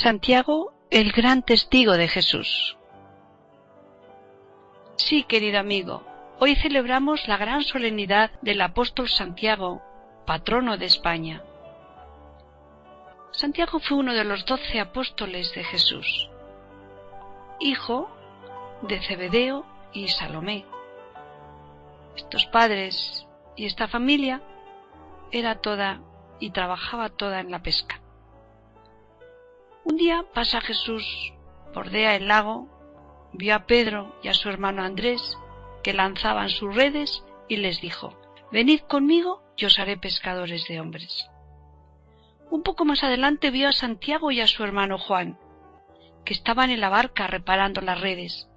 Santiago, el gran testigo de Jesús. Sí, querido amigo, hoy celebramos la gran solemnidad del apóstol Santiago, patrono de España. Santiago fue uno de los 12 apóstoles de Jesús, hijo de Zebedeo y Salomé. Estos padres y esta familia era toda y trabajaba toda en la pesca. Un día pasa Jesús, bordea el lago, vio a Pedro y a su hermano Andrés que lanzaban sus redes y les dijo: «Venid conmigo y os haré pescadores de hombres». Un poco más adelante vio a Santiago y a su hermano Juan, que estaban en la barca reparando las redes.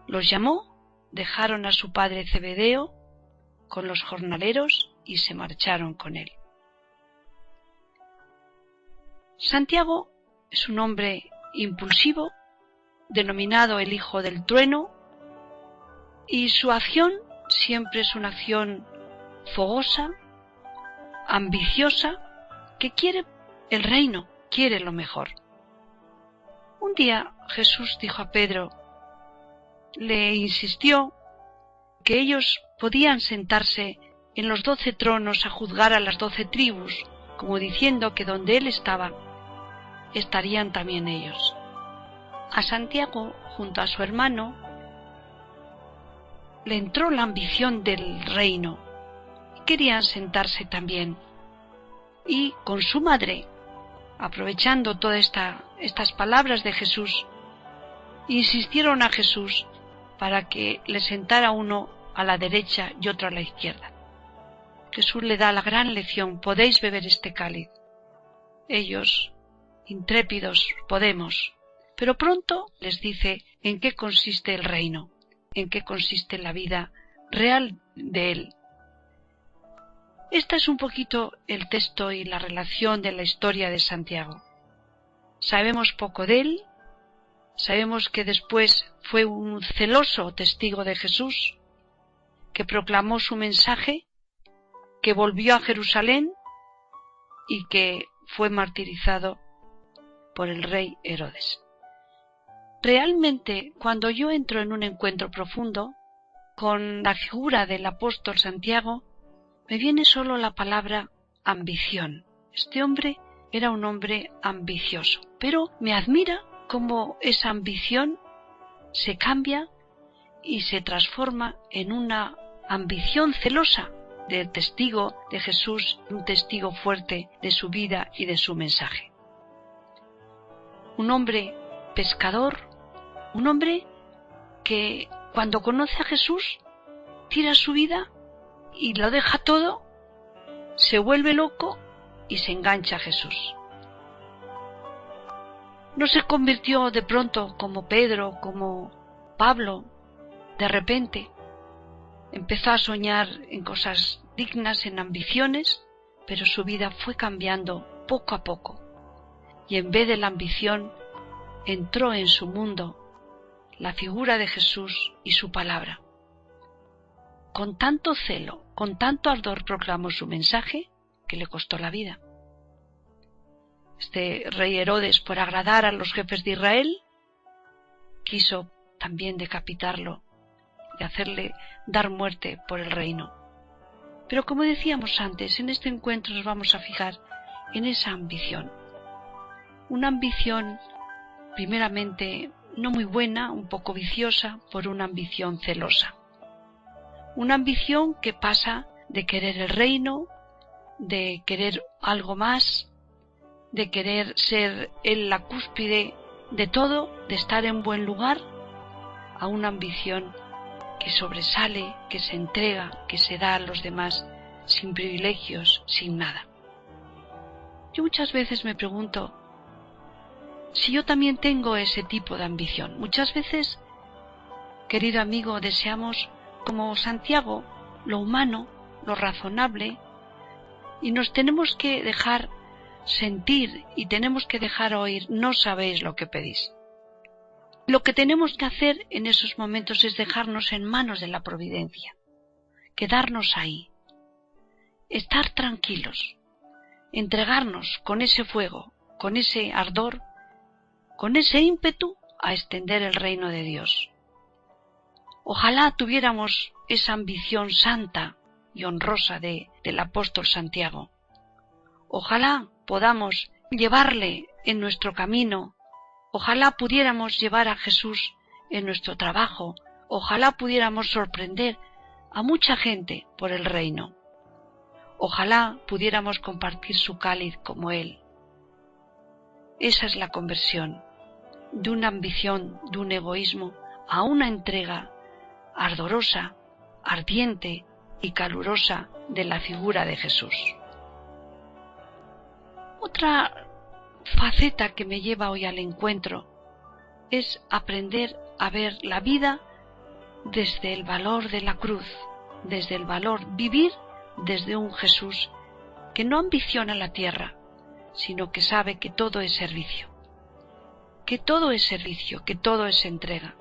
Los llamó, dejaron a su padre Zebedeo con los jornaleros y se marcharon con él. Santiago es un hombre impulsivo, denominado el hijo del trueno, y su acción siempre es una acción fogosa, ambiciosa, que quiere el reino, quiere lo mejor. Un día Jesús dijo a Pedro, le insistió que ellos podían sentarse en los 12 tronos a juzgar a las 12 tribus, como diciendo que donde él estaba, estarían también ellos. A Santiago, junto a su hermano, le entró la ambición del reino y querían sentarse también. Y con su madre, aprovechando todas estas palabras de Jesús, insistieron a Jesús para que le sentara uno a la derecha y otro a la izquierda. Jesús le da la gran lección: podéis beber este cáliz. Ellos, intrépidos, podemos, pero pronto les dice en qué consiste el reino, en qué consiste la vida real de él. Este es un poquito el texto y la relación de la historia de Santiago. Sabemos poco de él, sabemos que después fue un celoso testigo de Jesús, que proclamó su mensaje, que volvió a Jerusalén y que fue martirizado por el rey Herodes. Realmente, cuando yo entro en un encuentro profundo con la figura del apóstol Santiago, me viene solo la palabra ambición. Este hombre era un hombre ambicioso, pero me admira cómo esa ambición se cambia y se transforma en una ambición celosa de testigo de Jesús, un testigo fuerte de su vida y de su mensaje. Un hombre pescador, un hombre que cuando conoce a Jesús tira su vida y lo deja todo, se vuelve loco y se engancha a Jesús. No se convirtió de pronto como Pedro, como Pablo, de repente. Empezó a soñar en cosas dignas, en ambiciones, pero su vida fue cambiando poco a poco. Y en vez de la ambición, entró en su mundo la figura de Jesús y su palabra. Con tanto celo, con tanto ardor proclamó su mensaje que le costó la vida. Este rey Herodes, por agradar a los jefes de Israel, quiso también decapitarlo y hacerle dar muerte por el reino. Pero como decíamos antes, en este encuentro nos vamos a fijar en esa ambición. Una ambición primeramente no muy buena, un poco viciosa, por una ambición celosa. Una ambición que pasa de querer el reino, de querer algo más, de querer ser en la cúspide de todo, de estar en buen lugar, a una ambición que sobresale, que se entrega, que se da a los demás sin privilegios, sin nada. Yo muchas veces me pregunto si yo también tengo ese tipo de ambición. Muchas veces, querido amigo, deseamos, como Santiago, lo humano, lo razonable, y nos tenemos que dejar sentir y tenemos que dejar oír: no sabéis lo que pedís. Lo que tenemos que hacer en esos momentos es dejarnos en manos de la providencia, quedarnos ahí, estar tranquilos, entregarnos con ese fuego, con ese ardor con ese ímpetu a extender el reino de Dios. Ojalá tuviéramos esa ambición santa y honrosa del apóstol Santiago. Ojalá podamos llevarle en nuestro camino, ojalá pudiéramos llevar a Jesús en nuestro trabajo, ojalá pudiéramos sorprender a mucha gente por el reino. Ojalá pudiéramos compartir su cáliz como Él. Esa es la conversión, de una ambición, de un egoísmo, a una entrega ardorosa, ardiente y calurosa de la figura de Jesús. Otra faceta que me lleva hoy al encuentro es aprender a ver la vida desde el valor de la cruz, desde el valor vivir desde un Jesús que no ambiciona la tierra, sino que sabe que todo es servicio, que todo es servicio, que todo es entrega.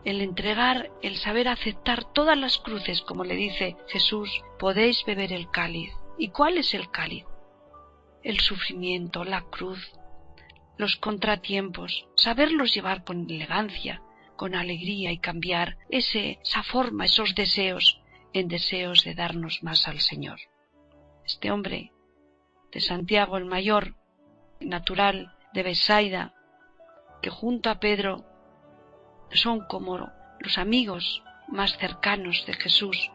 El entregar, el saber aceptar todas las cruces, como le dice Jesús, podéis beber el cáliz. ¿Y cuál es el cáliz? El sufrimiento, la cruz, los contratiempos, saberlos llevar con elegancia, con alegría y cambiar esa forma, esos deseos, en deseos de darnos más al Señor. Este hombre de Santiago el Mayor, natural de Betsaida, que junto a Pedro son como los amigos más cercanos de Jesús.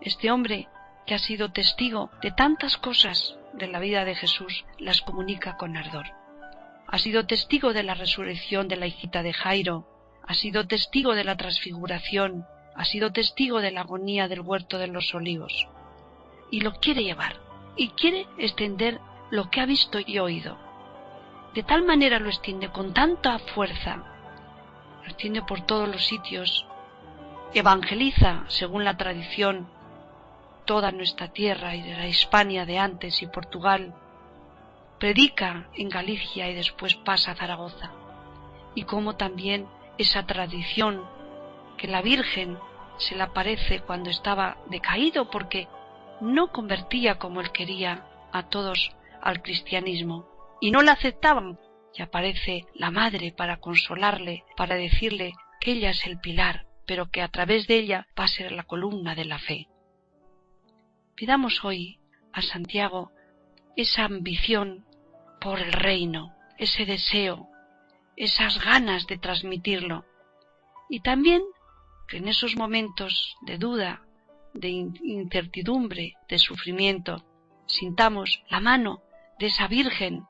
Este hombre que ha sido testigo de tantas cosas de la vida de Jesús, las comunica con ardor. Ha sido testigo de la resurrección de la hijita de Jairo, ha sido testigo de la transfiguración, ha sido testigo de la agonía del huerto de los olivos. Y lo quiere llevar, y quiere extender lo que ha visto y oído. De tal manera lo extiende con tanta fuerza, lo extiende por todos los sitios, evangeliza, según la tradición, toda nuestra tierra y de la Hispania de antes y Portugal, predica en Galicia y después pasa a Zaragoza, y como también esa tradición que la Virgen se le aparece cuando estaba decaído porque no convertía como él quería a todos al cristianismo y no la aceptaban, y aparece la Madre para consolarle, para decirle que ella es el pilar, pero que a través de ella va a ser la columna de la fe. Pidamos hoy a Santiago esa ambición por el reino, ese deseo, esas ganas de transmitirlo, y también que en esos momentos de duda, de incertidumbre, de sufrimiento, sintamos la mano de esa Virgen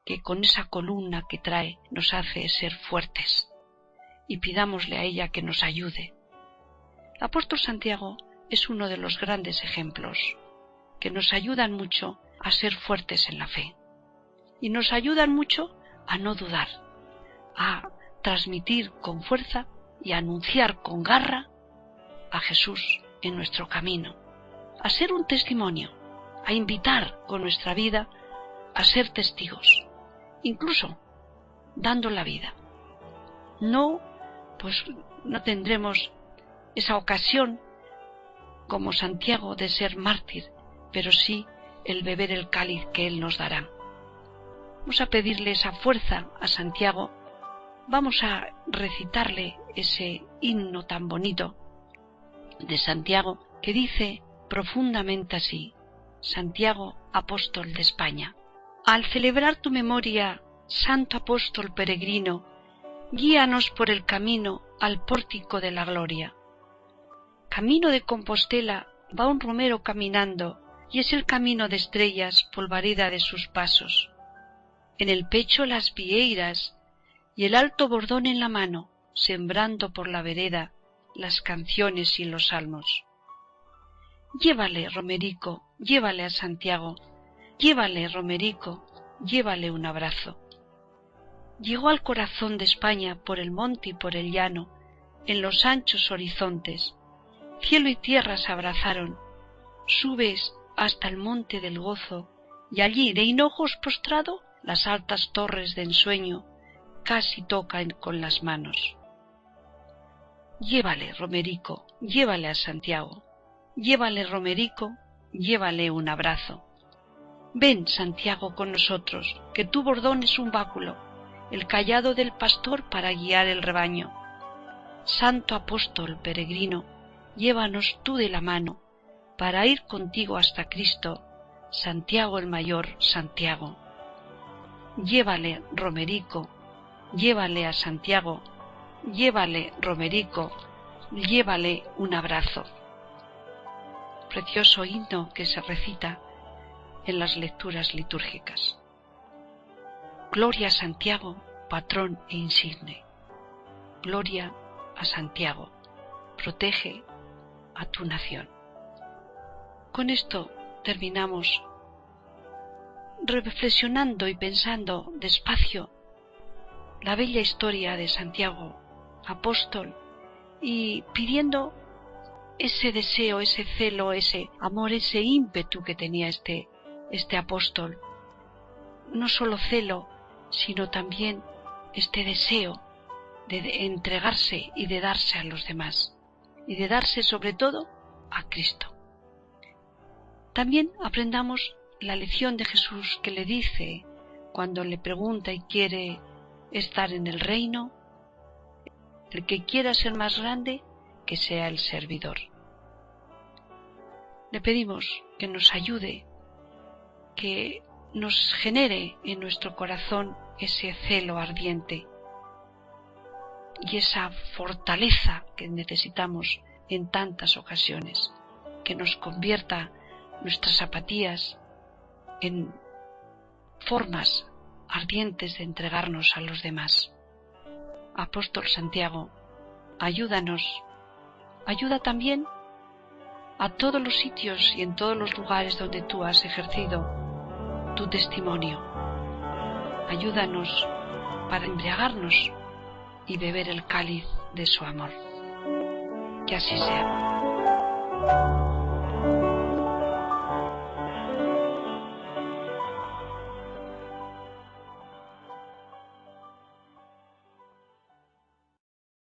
que con esa columna que trae nos hace ser fuertes, y pidámosle a ella que nos ayude. El apóstol Santiago es uno de los grandes ejemplos que nos ayudan mucho a ser fuertes en la fe y nos ayudan mucho a no dudar, a transmitir con fuerza y a anunciar con garra a Jesús en nuestro camino, a ser un testimonio, a invitar con nuestra vida a ser testigos, incluso dando la vida. No tendremos esa ocasión como Santiago de ser mártir, pero sí el beber el cáliz que Él nos dará. Vamos a pedirle esa fuerza a Santiago, vamos a recitarle ese himno tan bonito de Santiago que dice profundamente así: Santiago, apóstol de España. Al celebrar tu memoria, santo apóstol peregrino, guíanos por el camino al pórtico de la gloria. Camino de Compostela va un romero caminando, y es el camino de estrellas, polvareda de sus pasos. En el pecho las vieiras y el alto bordón en la mano, sembrando por la vereda las canciones y los salmos. Llévale, Romerico, llévale a Santiago, llévale, Romerico, llévale un abrazo. Llegó al corazón de España por el monte y por el llano, en los anchos horizontes. Cielo y tierra se abrazaron. Subes hasta el monte del gozo, y allí, de hinojos postrado, las altas torres de ensueño casi tocan con las manos. Llévale, Romerico, llévale a Santiago. Llévale, Romerico, llévale un abrazo. Ven, Santiago, con nosotros, que tu bordón es un báculo, el cayado del pastor para guiar el rebaño. Santo apóstol peregrino, llévanos tú de la mano, para ir contigo hasta Cristo, Santiago el mayor, Santiago. Llévale, Romerico, llévale a Santiago, llévale, Romerico, llévale un abrazo. Precioso himno que se recita en las lecturas litúrgicas. Gloria a Santiago, patrón e insigne. Gloria a Santiago, protege a tu nación. Con esto terminamos reflexionando y pensando despacio la bella historia de Santiago, apóstol, y pidiendo ese deseo, ese celo, ese amor, ese ímpetu que tenía este apóstol. No solo celo, sino también este deseo de entregarse y de darse a los demás, y de darse sobre todo a Cristo. También aprendamos la lección de Jesús que le dice cuando le pregunta y quiere estar en el reino: el que quiera ser más grande, que sea el servidor. Le pedimos que nos ayude, que nos genere en nuestro corazón ese celo ardiente y esa fortaleza que necesitamos en tantas ocasiones, que nos convierta nuestras apatías en formas ardientes de entregarnos a los demás. Apóstol Santiago, ayúdanos, ayuda también a todos los sitios y en todos los lugares donde tú has ejercido tu testimonio. Ayúdanos para embriagarnos y beber el cáliz de su amor. Que así sea.